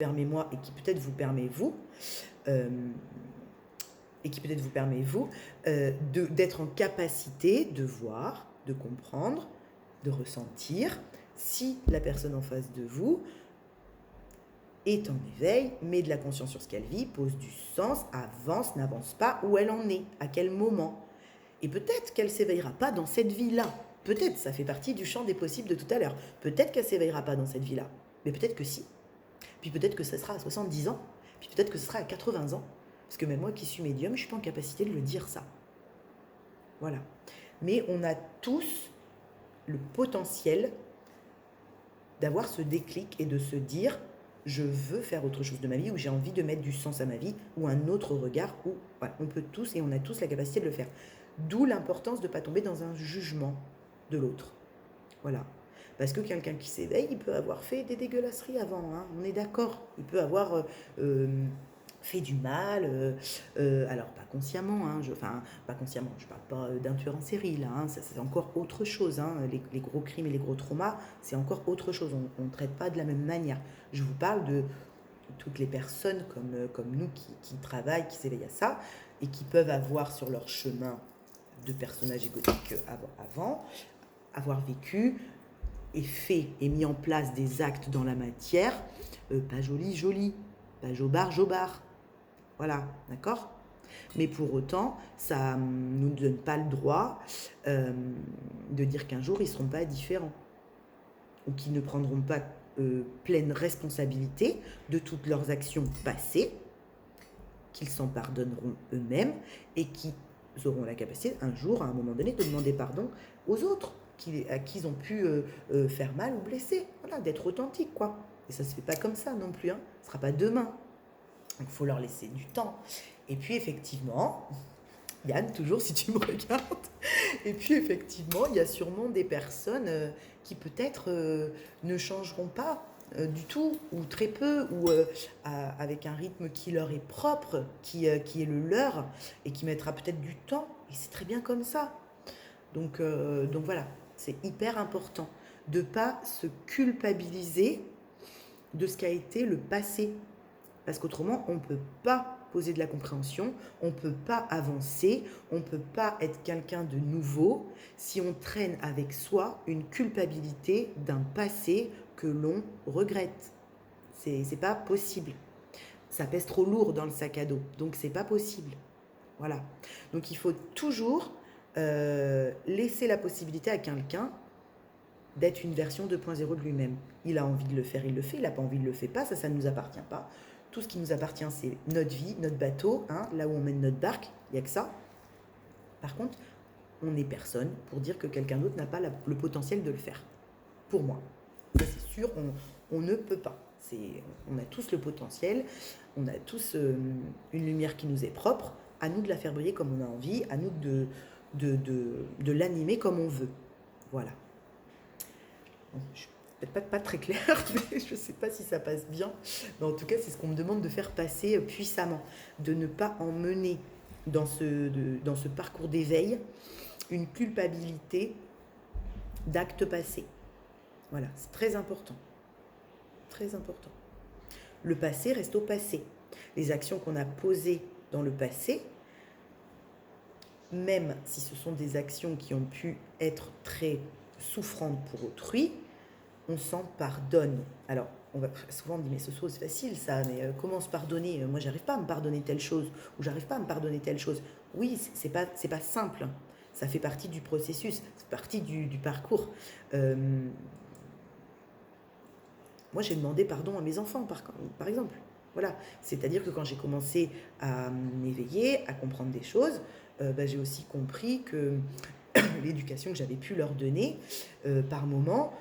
permet moi et qui peut-être vous permet vous, d'être en capacité de voir, de comprendre, de ressentir si la personne en face de vous est en éveil, met de la conscience sur ce qu'elle vit, pose du sens, avance, n'avance pas, où elle en est, à quel moment. Et peut-être qu'elle ne s'éveillera pas dans cette vie-là. Peut-être, ça fait partie du champ des possibles de tout à l'heure. Peut-être qu'elle ne s'éveillera pas dans cette vie-là. Mais peut-être que si. Puis peut-être que ce sera à 70 ans. Puis peut-être que ce sera à 80 ans. Parce que même moi qui suis médium, je ne suis pas en capacité de le dire ça. Voilà. Mais on a tous le potentiel d'avoir ce déclic et de se dire je veux faire autre chose de ma vie, ou j'ai envie de mettre du sens à ma vie, ou un autre regard, ou voilà, on peut tous et on a tous la capacité de le faire. D'où l'importance de ne pas tomber dans un jugement de l'autre. Voilà. Parce que quelqu'un qui s'éveille, il peut avoir fait des dégueulasseries avant, hein, on est d'accord. Il peut avoir fait du mal, alors pas consciemment, hein, pas consciemment, je parle pas d'un tueur en série là, hein, ça, c'est encore autre chose, hein, les gros crimes et les gros traumas, c'est encore autre chose, on ne traite pas de la même manière. Je vous parle de toutes les personnes comme nous qui travaillent, qui s'éveillent à ça, et qui peuvent avoir sur leur chemin de personnages égotiques avant, avoir vécu et fait et mis en place des actes dans la matière, pas joli, pas jobard. Voilà, d'accord ? Mais pour autant, ça ne nous donne pas le droit de dire qu'un jour, ils ne seront pas différents. Ou qu'ils ne prendront pas pleine responsabilité de toutes leurs actions passées, qu'ils s'en pardonneront eux-mêmes et qu'ils auront la capacité, un jour, à un moment donné, de demander pardon aux autres à qui ils ont pu faire mal ou blesser. Voilà, d'être authentique, quoi. Et ça ne se fait pas comme ça non plus, hein. Ce ne sera pas demain. Donc, il faut leur laisser du temps. Et puis, effectivement, Yann, toujours si tu me regardes, et puis, effectivement, il y a sûrement des personnes qui peut-être ne changeront pas du tout, ou très peu, ou avec un rythme qui leur est propre, qui est le leur, et qui mettra peut-être du temps. Et c'est très bien comme ça. Donc voilà, c'est hyper important de ne pas se culpabiliser de ce qu'a été le passé. Parce qu'autrement, on ne peut pas poser de la compréhension, on ne peut pas avancer, on ne peut pas être quelqu'un de nouveau si on traîne avec soi une culpabilité d'un passé que l'on regrette. C'est pas possible. Ça pèse trop lourd dans le sac à dos, donc c'est pas possible. Voilà. Donc il faut toujours laisser la possibilité à quelqu'un d'être une version 2.0 de lui-même. Il a envie de le faire, il le fait. Il n'a pas envie, il ne le fait pas. Ça ne nous appartient pas. Tout ce qui nous appartient, c'est notre vie, notre bateau, hein, là où on mène notre barque. Il n'y a que ça. Par contre, on n'est personne pour dire que quelqu'un d'autre n'a pas le potentiel de le faire. Pour moi. Ça, c'est sûr, on ne peut pas. On a tous le potentiel. On a tous une lumière qui nous est propre. À nous de la faire briller comme on a envie. À nous de l'animer comme on veut. Voilà. Je suis peut-être pas très claire, mais je ne sais pas si ça passe bien. Mais en tout cas, c'est ce qu'on me demande de faire passer puissamment. De ne pas emmener dans ce parcours d'éveil une culpabilité d'actes passés. Voilà, c'est très important. Très important. Le passé reste au passé. Les actions qu'on a posées dans le passé, même si ce sont des actions qui ont pu être très souffrantes pour autrui, on s'en pardonne. Alors, souvent on dit, mais c'est facile ça, mais comment se pardonner ? Moi, j'arrive pas à me pardonner telle chose, ou j'arrive pas à me pardonner telle chose. Oui, c'est pas simple. Ça fait partie du processus, c'est partie du parcours. Moi, j'ai demandé pardon à mes enfants, par exemple. Voilà, c'est-à-dire que quand j'ai commencé à m'éveiller, à comprendre des choses, j'ai aussi compris que l'éducation que j'avais pu leur donner par moment,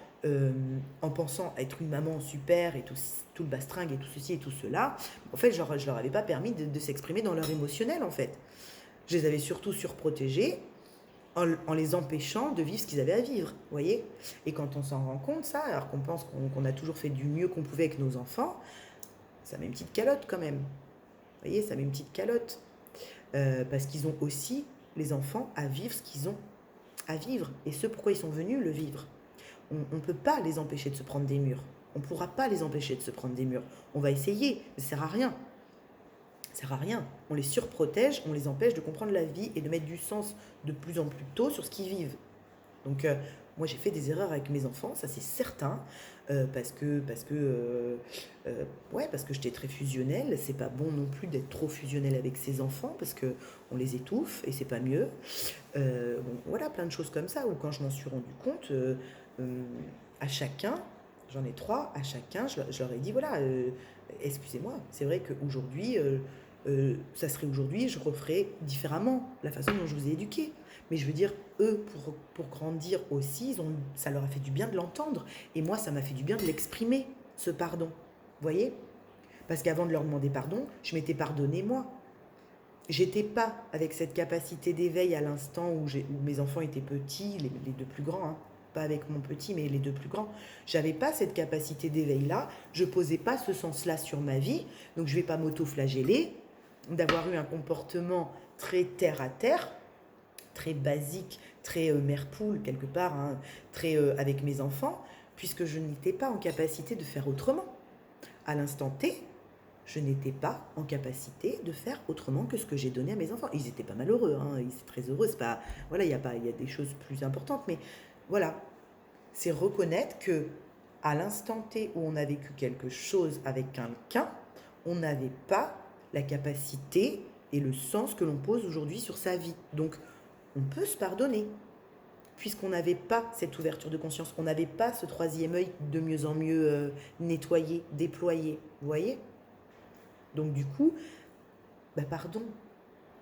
en pensant être une maman super et tout le bastringue et tout ceci et tout cela, en fait, je leur avais pas permis de s'exprimer dans leur émotionnel, en fait. Je les avais surtout surprotégés en les empêchant de vivre ce qu'ils avaient à vivre, vous voyez ? Et quand on s'en rend compte, ça, alors qu'on pense qu'on a toujours fait du mieux qu'on pouvait avec nos enfants, ça met une petite calotte quand même. Vous voyez, ça met une petite calotte. Parce qu'ils ont aussi, les enfants, à vivre ce qu'ils ont à vivre. Et ce pourquoi ils sont venus le vivre. On ne peut pas les empêcher de se prendre des murs. On ne pourra pas les empêcher de se prendre des murs. On va essayer, mais ça sert à rien. Ça sert à rien. On les surprotège, on les empêche de comprendre la vie et de mettre du sens de plus en plus tôt sur ce qu'ils vivent. Donc, moi, j'ai fait des erreurs avec mes enfants, ça c'est certain, parce que j'étais très fusionnelle. C'est pas bon non plus d'être trop fusionnel avec ses enfants, parce que on les étouffe et c'est pas mieux. Bon, voilà, plein de choses comme ça, où quand je m'en suis rendu compte, à chacun, j'en ai 3, à chacun, je leur ai dit, voilà, excusez-moi, c'est vrai qu'aujourd'hui, ça serait aujourd'hui, je referais différemment la façon dont je vous ai éduqué. Mais je veux dire, eux, pour grandir aussi, ça leur a fait du bien de l'entendre. Et moi, ça m'a fait du bien de l'exprimer, ce pardon. Vous voyez? Parce qu'avant de leur demander pardon, je m'étais pardonné moi. J'étais pas avec cette capacité d'éveil à l'instant où mes enfants étaient petits, les deux plus grands, hein. Pas avec mon petit, mais les deux plus grands. J'avais pas cette capacité d'éveil-là. Je posais pas ce sens-là sur ma vie. Donc je vais pas m'auto-flageller d'avoir eu un comportement très terre à terre, très basique, très mère-poule quelque part, hein, très avec mes enfants, puisque je n'étais pas en capacité de faire autrement. À l'instant T, je n'étais pas en capacité de faire autrement que ce que j'ai donné à mes enfants. Ils n'étaient pas malheureux, hein, ils étaient très heureux. C'est pas, voilà, il y a des choses plus importantes, mais voilà, c'est reconnaître que à l'instant T où on a vécu quelque chose avec quelqu'un, on n'avait pas la capacité et le sens que l'on pose aujourd'hui sur sa vie. Donc, on peut se pardonner, puisqu'on n'avait pas cette ouverture de conscience, on n'avait pas ce troisième œil de mieux en mieux nettoyé, déployé, vous voyez? Donc du coup, pardon,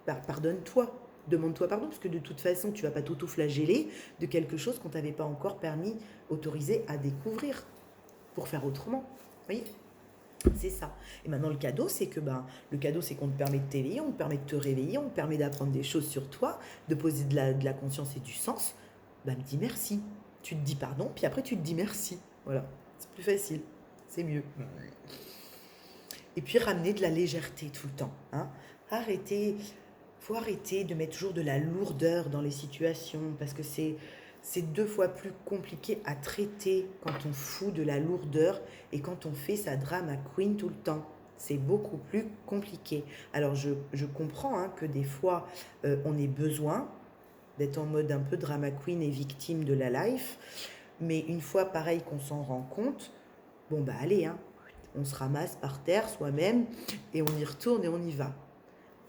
pardonne-toi, demande-toi pardon, parce que de toute façon, tu ne vas pas t'auto-flageller de quelque chose qu'on ne t'avait pas encore permis, autorisé à découvrir, pour faire autrement, vous voyez? C'est ça. Et maintenant, le cadeau, c'est que le cadeau, c'est qu'on te permet de t'éveiller, on te permet de te réveiller, on te permet d'apprendre des choses sur toi, de poser de la conscience et du sens. Me dis merci. Tu te dis pardon, puis après, tu te dis merci. Voilà. C'est plus facile. C'est mieux. Et puis, ramener de la légèreté tout le temps. Hein. Faut arrêter de mettre toujours de la lourdeur dans les situations, parce que c'est 2 fois plus compliqué à traiter quand on fout de la lourdeur et quand on fait sa drama queen tout le temps. C'est beaucoup plus compliqué. Alors je comprends hein, que des fois on ait besoin d'être en mode un peu drama queen et victime de la life, mais une fois pareil qu'on s'en rend compte, bon allez, hein, on se ramasse par terre soi-même et on y retourne et on y va.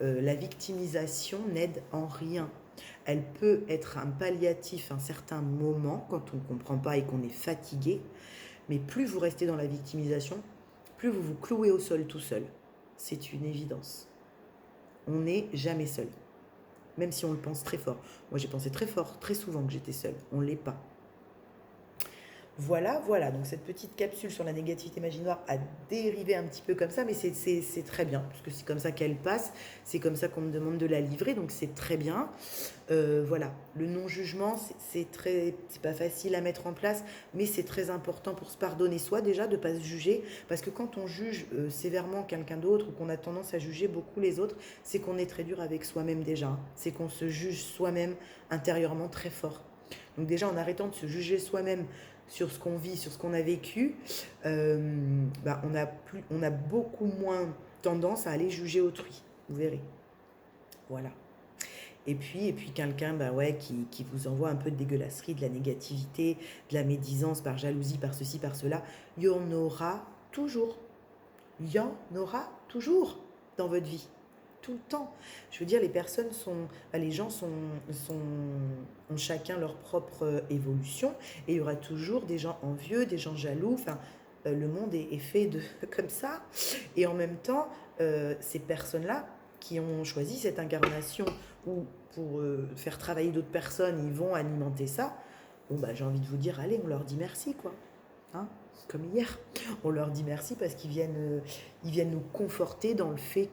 La victimisation n'aide en rien. Elle peut être un palliatif à un certain moment quand on ne comprend pas et qu'on est fatigué, mais plus vous restez dans la victimisation, plus vous vous clouez au sol tout seul. C'est une évidence. On n'est jamais seul, même si on le pense très fort. Moi, j'ai pensé très fort, très souvent que j'étais seule. On ne l'est pas. Voilà, donc cette petite capsule sur la négativité magie noire a dérivé un petit peu comme ça, mais c'est très bien, parce que c'est comme ça qu'elle passe, c'est comme ça qu'on me demande de la livrer, donc c'est très bien. Voilà, le non-jugement, c'est pas facile à mettre en place, mais c'est très important pour se pardonner soi déjà, de ne pas se juger, parce que quand on juge sévèrement quelqu'un d'autre, ou qu'on a tendance à juger beaucoup les autres, c'est qu'on est très dur avec soi-même déjà, c'est qu'on se juge soi-même intérieurement très fort. Donc déjà, en arrêtant de se juger soi-même sur ce qu'on vit, sur ce qu'on a vécu, on a beaucoup moins tendance à aller juger autrui. Vous verrez. Voilà. Et puis quelqu'un qui vous envoie un peu de dégueulasserie, de la négativité, de la médisance par jalousie, par ceci, par cela, il y en aura toujours. Il y en aura toujours dans votre vie. Tout le temps. Je veux dire, les gens ont chacun leur propre évolution, et il y aura toujours des gens envieux, des gens jaloux. Enfin, le monde est fait comme ça. Et en même temps, ces personnes-là qui ont choisi cette incarnation ou pour faire travailler d'autres personnes, ils vont alimenter ça. Bon, j'ai envie de vous dire, allez, on leur dit merci, quoi. Hein, comme hier. On leur dit merci parce qu'ils viennent nous conforter dans le fait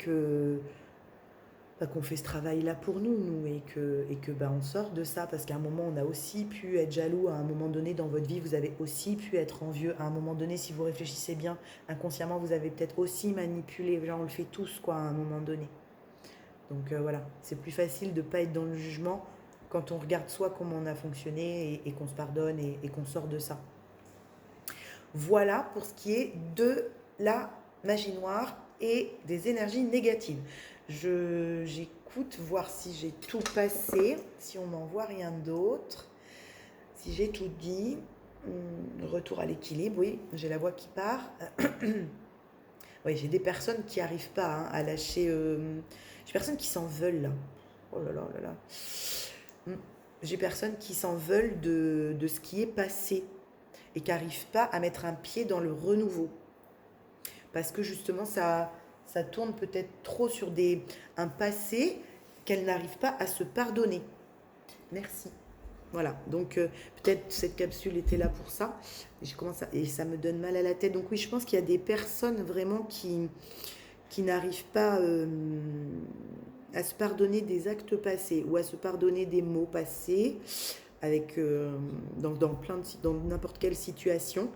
qu'on fait ce travail-là pour nous et que on sort de ça, parce qu'à un moment on a aussi pu être jaloux, à un moment donné dans votre vie vous avez aussi pu être envieux, à un moment donné, si vous réfléchissez bien, inconsciemment vous avez peut-être aussi manipulé, genre on le fait tous quoi à un moment donné. Donc voilà, c'est plus facile de ne pas être dans le jugement quand on regarde soi comment on a fonctionné et qu'on se pardonne et qu'on sort de ça. Voilà pour ce qui est de la magie noire et des énergies négatives. J'écoute voir si j'ai tout passé, si on m'envoie rien d'autre, si j'ai tout dit. Retour à l'équilibre, oui, j'ai la voix qui part. Oui, j'ai des personnes qui n'arrivent pas à lâcher. J'ai des personnes qui s'en veulent là. Oh là là là là. J'ai des personnes qui s'en veulent de ce qui est passé et qui n'arrivent pas à mettre un pied dans le renouveau. Parce que justement, ça tourne peut-être trop sur un passé qu'elles n'arrivent pas à se pardonner. Merci. Voilà, donc peut-être cette capsule était là pour ça. Et ça me donne mal à la tête. Donc oui, je pense qu'il y a des personnes vraiment qui n'arrivent pas à se pardonner des actes passés ou à se pardonner des mots passés avec, dans n'importe quelle situation,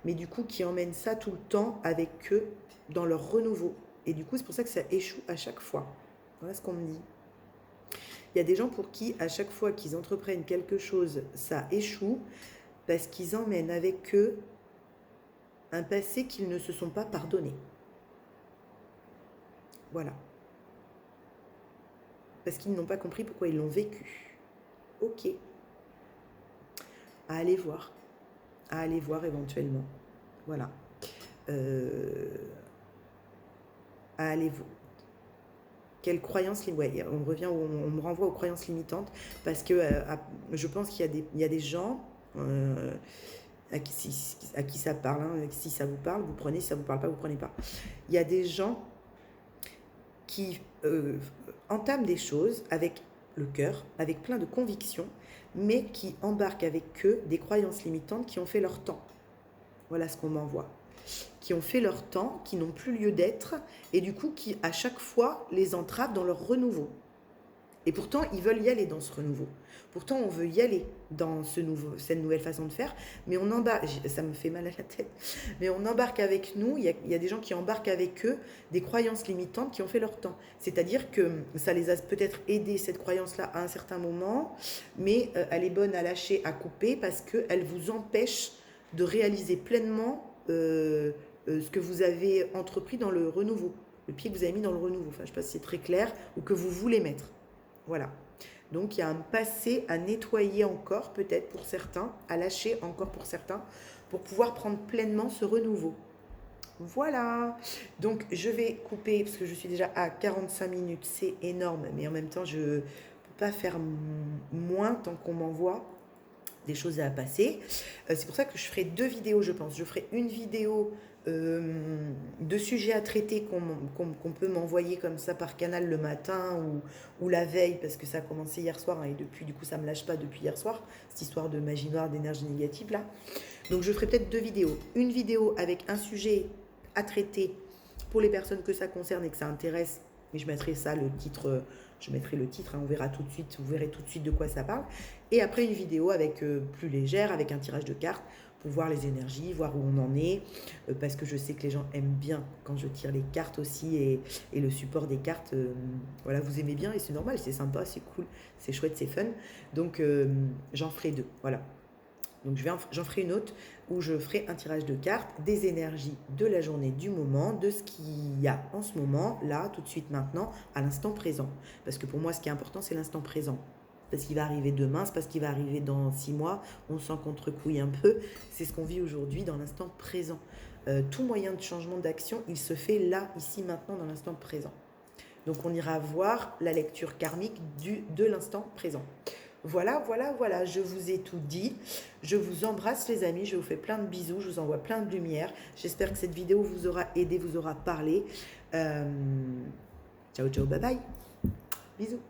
mais du coup qui emmènent ça tout le temps avec eux dans leur renouveau. Et du coup, c'est pour ça que ça échoue à chaque fois. Voilà ce qu'on me dit. Il y a des gens pour qui, à chaque fois qu'ils entreprennent quelque chose, ça échoue parce qu'ils emmènent avec eux un passé qu'ils ne se sont pas pardonnés. Voilà. Parce qu'ils n'ont pas compris pourquoi ils l'ont vécu. Ok. À aller voir. À aller voir éventuellement. Voilà. À aller voir. Quelle croyance ouais, on me renvoie aux croyances limitantes parce que je pense qu'il y a des gens à qui ça parle, hein, si ça vous parle, vous prenez, si ça vous parle pas, vous prenez pas. Il y a des gens qui entament des choses avec le cœur, avec plein de convictions, mais qui embarquent avec eux des croyances limitantes qui ont fait leur temps. Voilà ce qu'on m'envoie. Qui ont fait leur temps, qui n'ont plus lieu d'être, et du coup qui à chaque fois les entravent dans leur renouveau. Et pourtant, ils veulent y aller dans ce renouveau. Pourtant, on veut y aller dans cette nouvelle façon de faire, mais on embarque, ça me fait mal à la tête, mais on embarque avec nous, il y a des gens qui embarquent avec eux des croyances limitantes qui ont fait leur temps. C'est-à-dire que ça les a peut-être aidés, cette croyance-là, à un certain moment, mais elle est bonne à lâcher, à couper, parce qu'elle vous empêche de réaliser pleinement ce que vous avez entrepris dans le renouveau, le pied que vous avez mis dans le renouveau. Enfin, je ne sais pas si c'est très clair, ou que vous voulez mettre. Voilà. Donc, il y a un passé à nettoyer encore, peut-être pour certains, à lâcher encore pour certains, pour pouvoir prendre pleinement ce renouveau. Voilà. Donc, je vais couper, parce que je suis déjà à 45 minutes. C'est énorme, mais en même temps, je ne peux pas faire moins tant qu'on m'envoie des choses à passer. C'est pour ça que je ferai 2 vidéos, je pense. Je ferai une vidéo de sujets à traiter qu'on peut m'envoyer comme ça par canal le matin ou la veille, parce que ça a commencé hier soir, hein, et depuis, du coup, ça ne me lâche pas depuis hier soir, cette histoire de magie noire, d'énergie négative, là. Donc, je ferai peut-être 2 vidéos. Une vidéo avec un sujet à traiter pour les personnes que ça concerne et que ça intéresse, et je mettrai ça, le titre... Je mettrai le titre, hein, on verra tout de suite, vous verrez tout de suite de quoi ça parle. Et après une vidéo avec plus légère, avec un tirage de cartes, pour voir les énergies, voir où on en est, parce que je sais que les gens aiment bien quand je tire les cartes aussi, et le support des cartes, voilà, vous aimez bien, et c'est normal, c'est sympa, c'est cool, c'est chouette, c'est fun. Donc j'en ferai 2, voilà. Donc j'en ferai une autre où je ferai un tirage de cartes, des énergies de la journée, du moment, de ce qu'il y a en ce moment, là, tout de suite, maintenant, à l'instant présent. Parce que pour moi, ce qui est important, c'est l'instant présent. Parce qu'il va arriver demain, c'est parce qu'il va arriver dans 6 mois, on s'en contrecouille un peu. C'est ce qu'on vit aujourd'hui dans l'instant présent. Tout moyen de changement d'action, il se fait là, ici, maintenant, dans l'instant présent. Donc on ira voir la lecture karmique de l'instant présent. Voilà, je vous ai tout dit. Je vous embrasse les amis, je vous fais plein de bisous, je vous envoie plein de lumière. J'espère que cette vidéo vous aura aidé, vous aura parlé. Ciao, ciao, bye bye. Bisous.